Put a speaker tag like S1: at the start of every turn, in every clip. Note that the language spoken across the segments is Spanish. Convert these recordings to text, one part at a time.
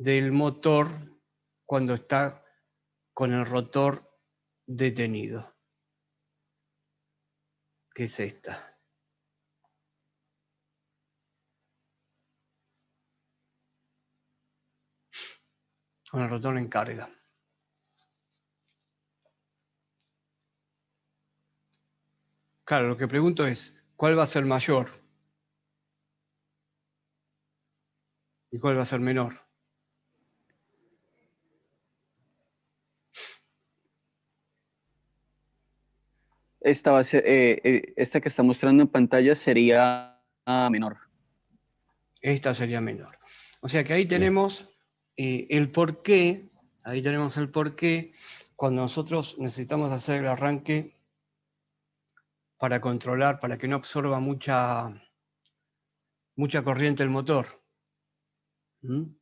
S1: del motor cuando está con el rotor detenido, que es esta. Con el rotor en carga. Claro, lo que pregunto es, ¿cuál va a ser mayor? ¿Y cuál va a ser menor?
S2: Esta que está mostrando en pantalla sería menor.
S1: Esta sería menor. O sea que ahí tenemos el porqué, ahí tenemos el porqué cuando nosotros necesitamos hacer el arranque para controlar, para que no absorba mucha corriente el motor. ¿Mm?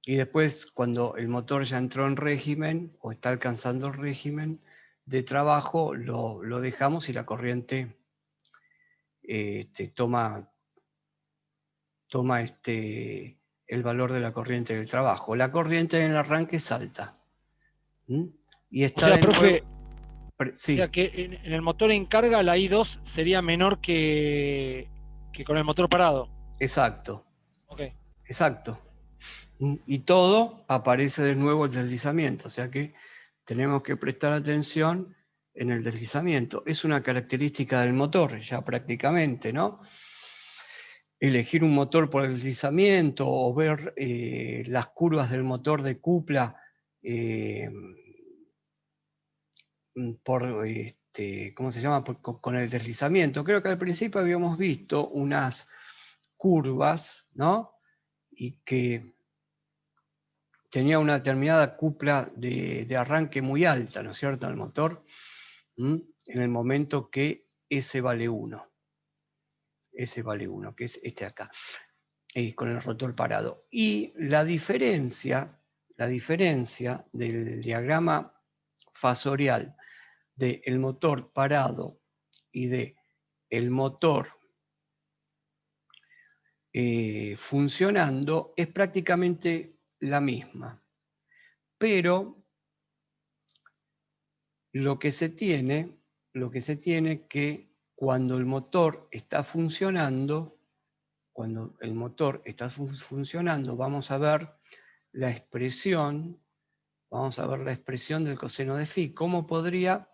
S1: Y después, cuando el motor ya entró en régimen o está alcanzando el régimen de trabajo, lo dejamos y la corriente toma el valor de la corriente del trabajo. La corriente en el arranque es alta. ¿Mm? Y
S3: O
S1: está
S3: sea,
S1: de nuevo...
S3: profe, o sea
S1: Sí,
S3: que en el motor en carga la I2 sería menor que con el motor parado.
S1: exacto,
S3: Ok.
S1: exacto. Y todo aparece de nuevo el deslizamiento, o sea que tenemos que prestar atención en el deslizamiento. Es una característica del motor, ya prácticamente, ¿no? Elegir un motor por el deslizamiento o ver las curvas del motor de cupla por, ¿cómo se llama? Con el deslizamiento. Creo que al principio habíamos visto unas curvas, ¿no? Y que tenía una determinada cupla de arranque muy alta, ¿no es cierto?, el motor, en el momento que S vale 1. S vale 1, que es este acá, con el rotor parado. Y la diferencia del diagrama fasorial del motor parado y del motor funcionando es prácticamente la misma. Pero lo que se tiene que cuando el motor está funcionando, vamos a ver la expresión, del coseno de phi. ¿Cómo podría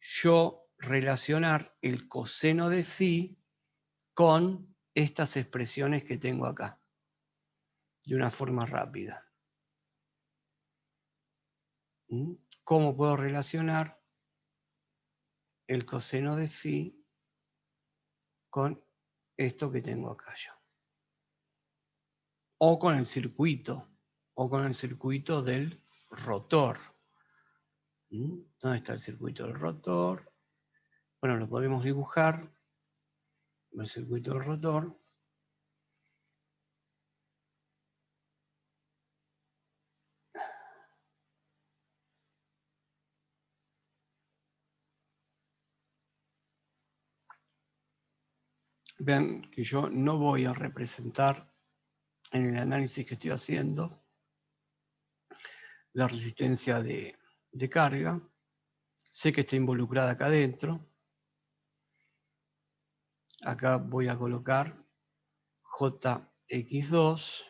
S1: yo relacionar el coseno de phi con estas expresiones que tengo acá? De una forma rápida. ¿Cómo puedo relacionar el coseno de phi con esto que tengo acá yo? O con el circuito del rotor. ¿Dónde está el circuito del rotor? Bueno, lo podemos dibujar. El circuito del rotor. Vean que yo no voy a representar en el análisis que estoy haciendo la resistencia de carga. Sé que está involucrada acá adentro. Acá voy a colocar JX2.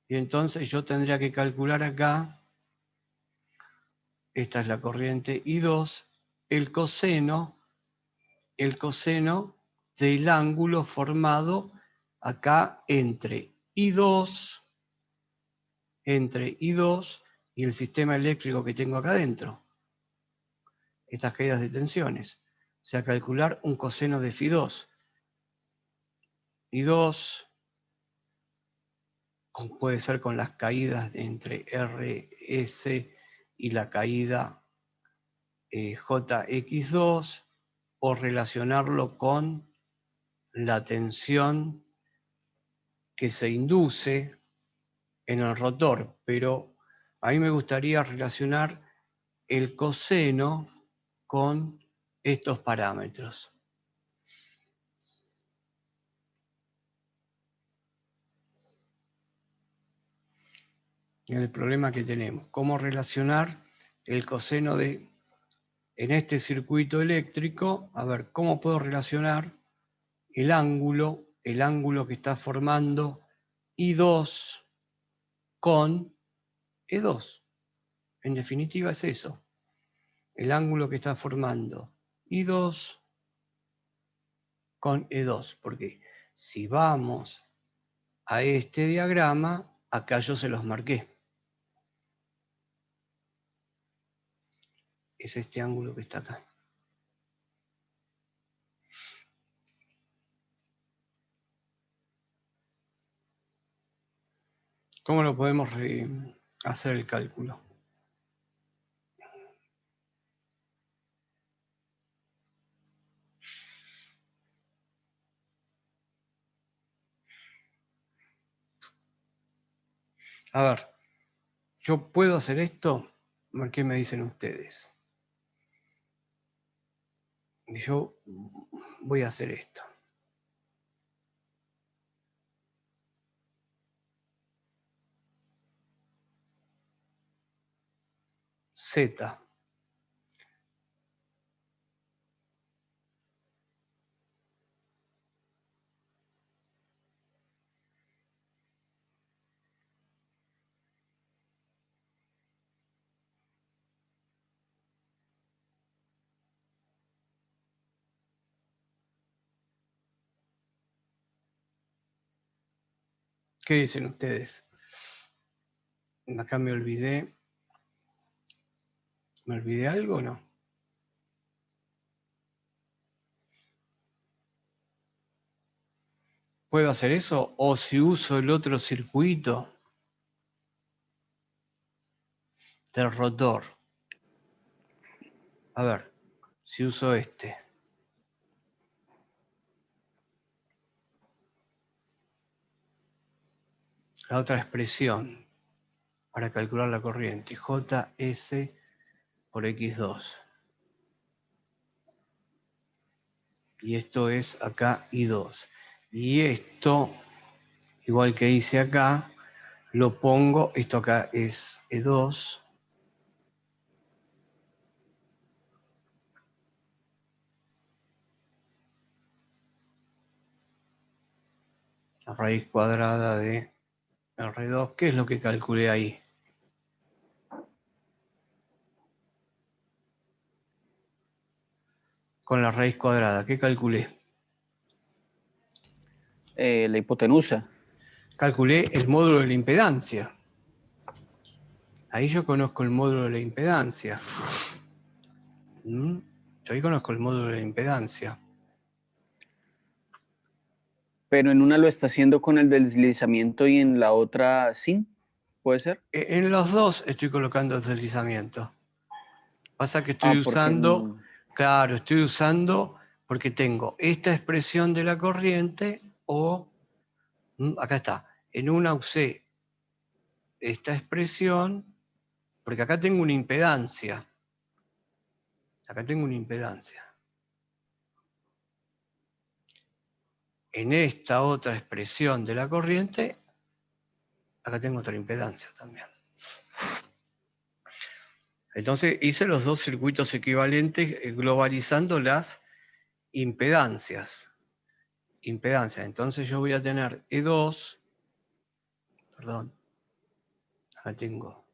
S1: Y entonces yo tendría que calcular acá, esta es la corriente I2, el coseno del ángulo formado acá entre I2 y el sistema eléctrico que tengo acá adentro. Estas caídas de tensiones. O sea, calcular un coseno de Φ2. I2 puede ser con las caídas entre RS y la caída JX2, o relacionarlo con la tensión que se induce en el rotor, pero a mí me gustaría relacionar el coseno con estos parámetros. el problema que tenemos. Cómo relacionar el coseno de, en este circuito eléctrico, a ver, cómo puedo relacionar el ángulo que está formando I2 con E2. En definitiva es eso. El ángulo que está formando I2 con E2. Porque si vamos a este diagrama, acá yo se los marqué. Es este ángulo que está acá. ¿Cómo lo podemos hacer el cálculo? A ver, ¿yo puedo hacer esto? A ver qué me dicen ustedes. Y yo voy a hacer esto. Z. ¿Qué dicen ustedes? Acá me olvidé. ¿Me olvidé algo o no? ¿Puedo hacer eso? O si uso el otro circuito del rotor. A ver, si uso este. La otra expresión para calcular la corriente. JS por X2. Y esto es acá I2. Y esto, igual que hice acá, lo pongo, esto acá es E2. La raíz cuadrada de R2. ¿Qué es lo que calculé ahí? Con la raíz cuadrada, ¿qué calculé?
S2: La hipotenusa.
S1: Calculé el módulo de la impedancia. Ahí yo conozco el módulo de la impedancia. Yo ahí conozco el módulo de la impedancia.
S2: Pero en una lo está haciendo con el deslizamiento y en la otra sin, ¿puede ser?
S1: En los dos estoy colocando deslizamiento. Pasa que estoy usando, claro, estoy usando porque tengo esta expresión de la corriente o, acá está, en una usé esta expresión, porque acá tengo una impedancia. Acá tengo una impedancia. En esta otra expresión de la corriente, acá tengo otra impedancia también. Entonces hice los dos circuitos equivalentes globalizando las impedancias. Entonces yo voy a tener E2, perdón, acá tengo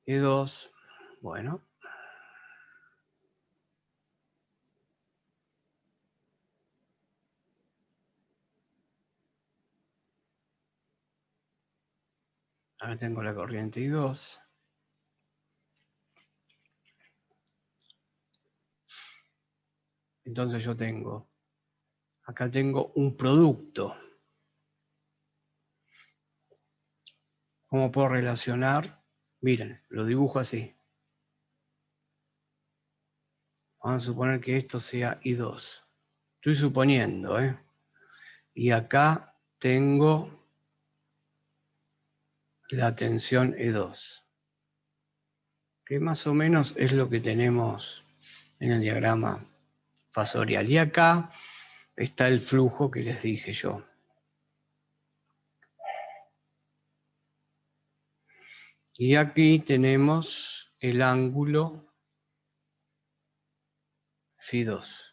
S1: E2, bueno. Acá tengo la corriente I2. Entonces yo tengo, acá tengo un producto. ¿Cómo puedo relacionar? Miren, lo dibujo así. Vamos a suponer que esto sea I2. Estoy suponiendo, ¿eh? Y acá tengo la tensión E2. Que más o menos es lo que tenemos en el diagrama fasorial. Y acá está el flujo que les dije yo. Y aquí tenemos el ángulo Φ2.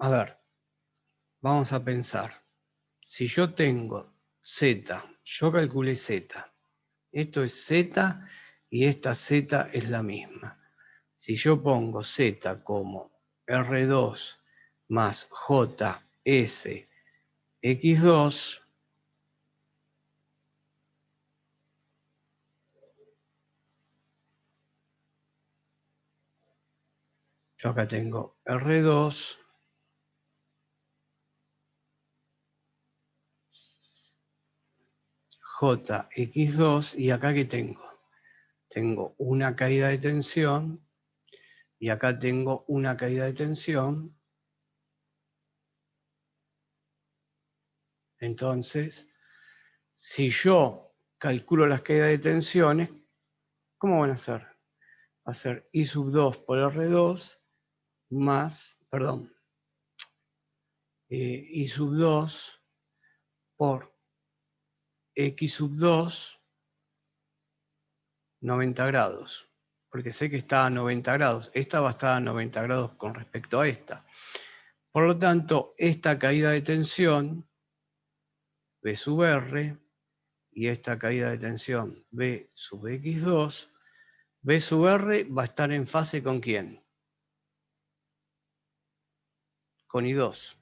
S1: A ver, vamos a pensar. Si yo tengo Z, yo calculé Z. Esto es Z y esta Z es la misma. Si yo pongo Z como R2 más JS X2, yo acá tengo R2 JX2 y acá ¿qué tengo? Tengo una caída de tensión y acá tengo una caída de tensión. Entonces, si yo calculo las caídas de tensiones, ¿cómo van a ser? Va a ser I sub 2 por R2 más, perdón, I sub 2 por X sub 2, 90 grados. Porque sé que está a 90 grados. Esta va a estar a 90 grados con respecto a esta. Por lo tanto, esta caída de tensión, B sub R, y esta caída de tensión, B sub X2, B sub R va a estar en fase ¿con quién? Con I2.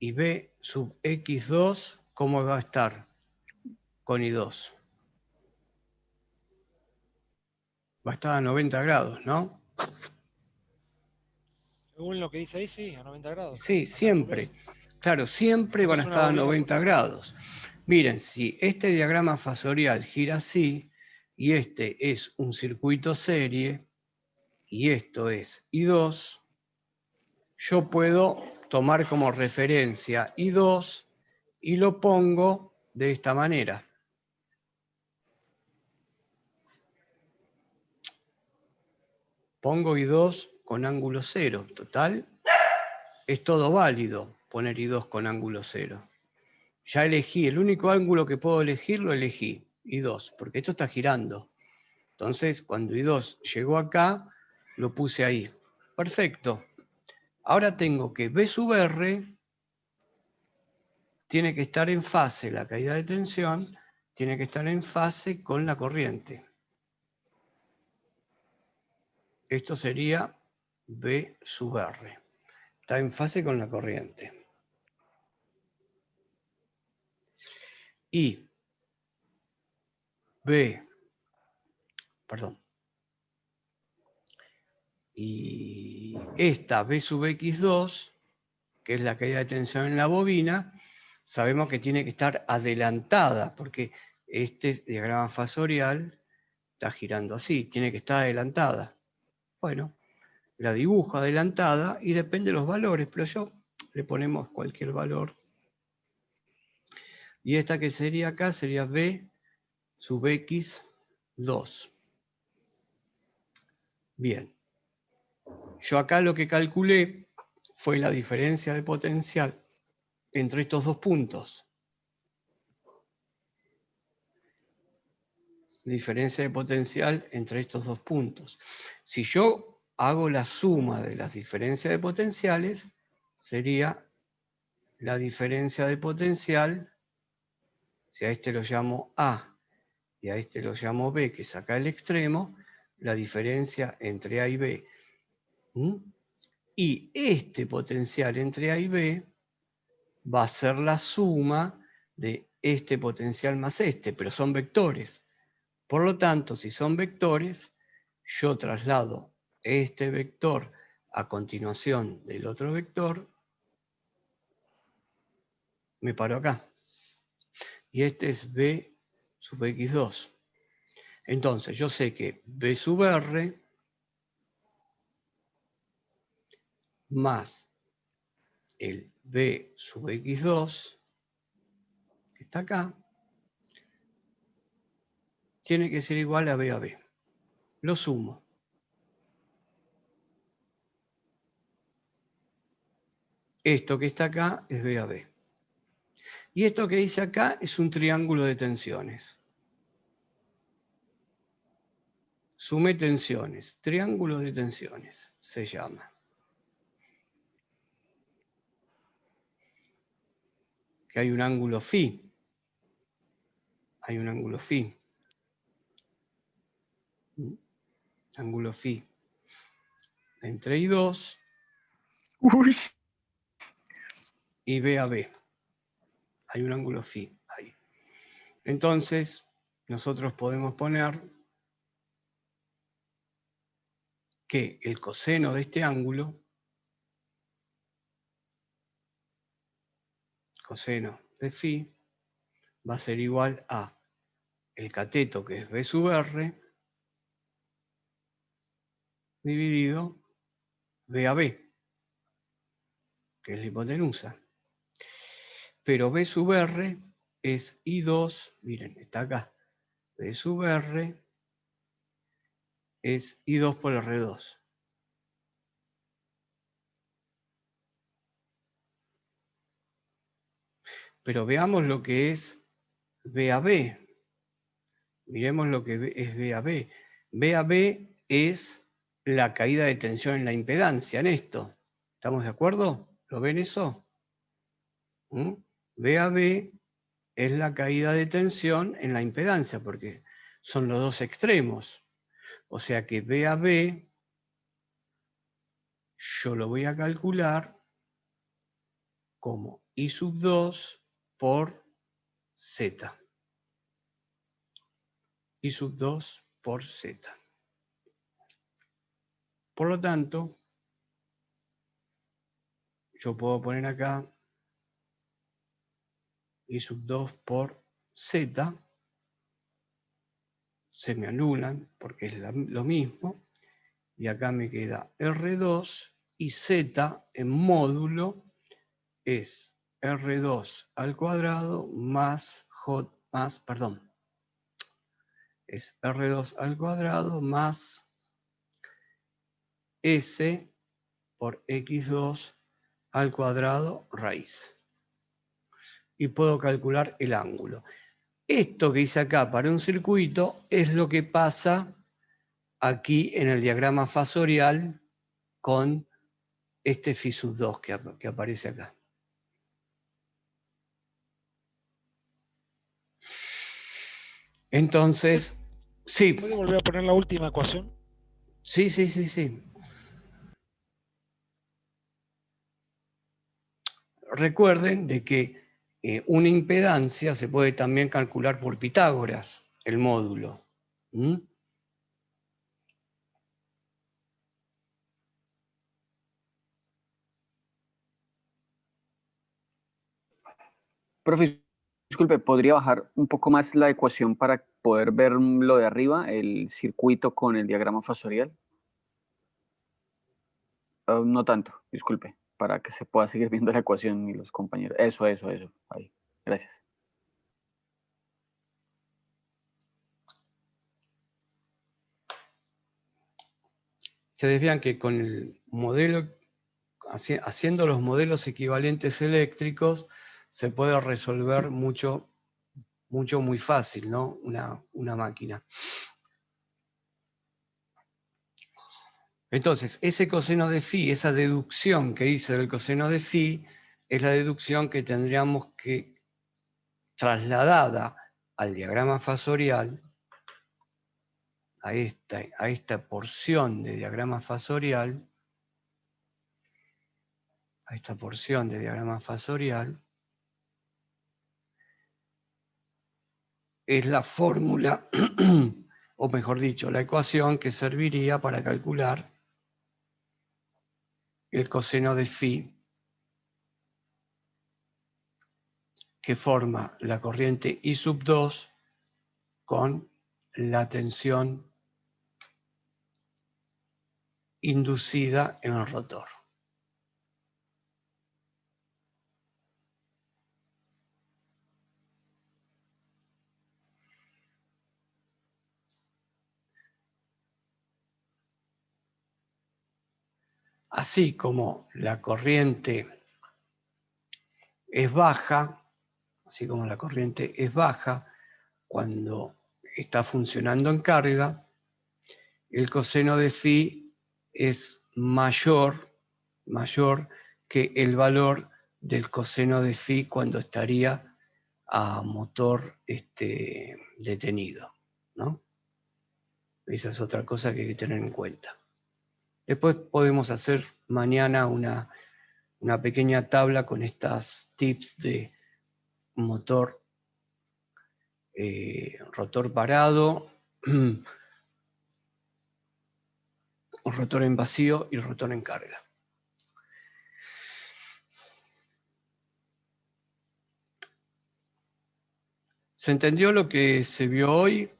S1: Y B sub X2, ¿cómo va a estar? Con I2. Va a estar a 90 grados, ¿no?
S3: Según lo que dice ahí, sí, a 90 grados.
S1: Sí, siempre. Claro, siempre
S3: Porque
S1: van a
S3: es una
S1: estar a
S3: bobina
S1: 90 grados. Miren, si este diagrama fasorial gira así, y este es un circuito serie, y esto es I2, yo puedo tomar como referencia I2 y lo pongo de esta manera. Pongo I2 con ángulo 0. Total, es todo válido poner I2 con ángulo 0. Ya elegí, el único ángulo que puedo elegir lo elegí, I2, porque esto está girando. Entonces, cuando I2 llegó acá, lo puse ahí. Perfecto. Ahora tengo que B sub R tiene que estar en fase, la caída de tensión tiene que estar en fase con la corriente. Esto sería B sub R. Está en fase con la corriente. Y B, perdón. Y esta B sub X2, que es la caída de tensión en la bobina, sabemos que tiene que estar adelantada, porque este diagrama fasorial está girando así, tiene que estar adelantada. Bueno, la dibujo adelantada y depende de los valores, pero yo le ponemos cualquier valor. Y esta que sería acá sería B sub X2. Bien. Yo acá lo que calculé fue la diferencia de potencial entre estos dos puntos. Diferencia de potencial entre estos dos puntos. Si yo hago la suma de las diferencias de potenciales, sería la diferencia de potencial, si a este lo llamo A y a este lo llamo B, que es acá el extremo, la diferencia entre A y B. Y este potencial entre A y B va a ser la suma de este potencial más este, pero son vectores. Por lo tanto, si son vectores, yo traslado este vector a continuación del otro vector, me paro acá. Y este es B sub X2. Entonces, yo sé que B sub R más el B sub X2, que está acá, tiene que ser igual a B a B. Lo sumo. Esto que está acá es B a B. Y esto que dice acá es un triángulo de tensiones. Sume tensiones. Triángulo de tensiones se llama. Que hay un ángulo phi. Hay un ángulo phi. Ángulo phi. Entre I2 y B a B. Hay un ángulo phi ahí. Entonces, nosotros podemos poner que el coseno de este ángulo, coseno de phi, va a ser igual a el cateto, que es B sub R, dividido B a B, que es la hipotenusa. Pero B sub R es I2, miren, está acá. B sub R es I2 por R2. Pero veamos lo que es B a B. Miremos lo que es B a B. B a B es la caída de tensión en la impedancia, en esto. ¿Estamos de acuerdo? ¿Lo ven eso? B a B es la caída de tensión en la impedancia, porque son los dos extremos. O sea que B a B, yo lo voy a calcular como I sub 2 por Z. I sub 2 por Z. Por lo tanto, yo puedo poner acá I sub 2 por Z. Se me anulan porque es lo mismo. Y acá me queda R2 y Z en módulo es R2 al cuadrado más es R2 al cuadrado más S por X2 al cuadrado raíz. Y puedo calcular el ángulo. Esto que hice acá para un circuito es lo que pasa aquí en el diagrama fasorial con este phi sub 2 que aparece acá. Entonces, sí.
S3: ¿Puede volver a poner la última ecuación?
S1: Sí. Recuerden de que una impedancia se puede también calcular por Pitágoras, el módulo.
S2: Profe, disculpe, ¿podría bajar un poco más la ecuación para poder ver lo de arriba, el circuito con el diagrama fasorial? No tanto, disculpe, para que se pueda seguir viendo la ecuación y los compañeros. Eso, ahí. Gracias.
S1: Ustedes vean que con el modelo, haciendo los modelos equivalentes eléctricos, se puede resolver muy fácil, ¿no? Una máquina. Entonces, ese coseno de phi, esa deducción que hice del coseno de phi, es la deducción que tendríamos que, trasladada al diagrama fasorial, a esta porción de diagrama fasorial, es la fórmula, o mejor dicho, la ecuación que serviría para calcular el coseno de phi, que forma la corriente I sub 2 con la tensión inducida en el rotor. así como la corriente es baja, cuando está funcionando en carga, el coseno de phi es mayor que el valor del coseno de phi cuando estaría a motor detenido, ¿no? Esa es otra cosa que hay que tener en cuenta. Después podemos hacer mañana una pequeña tabla con estas tips de motor, rotor parado, rotor en vacío y rotor en carga. ¿Se entendió lo que se vio hoy?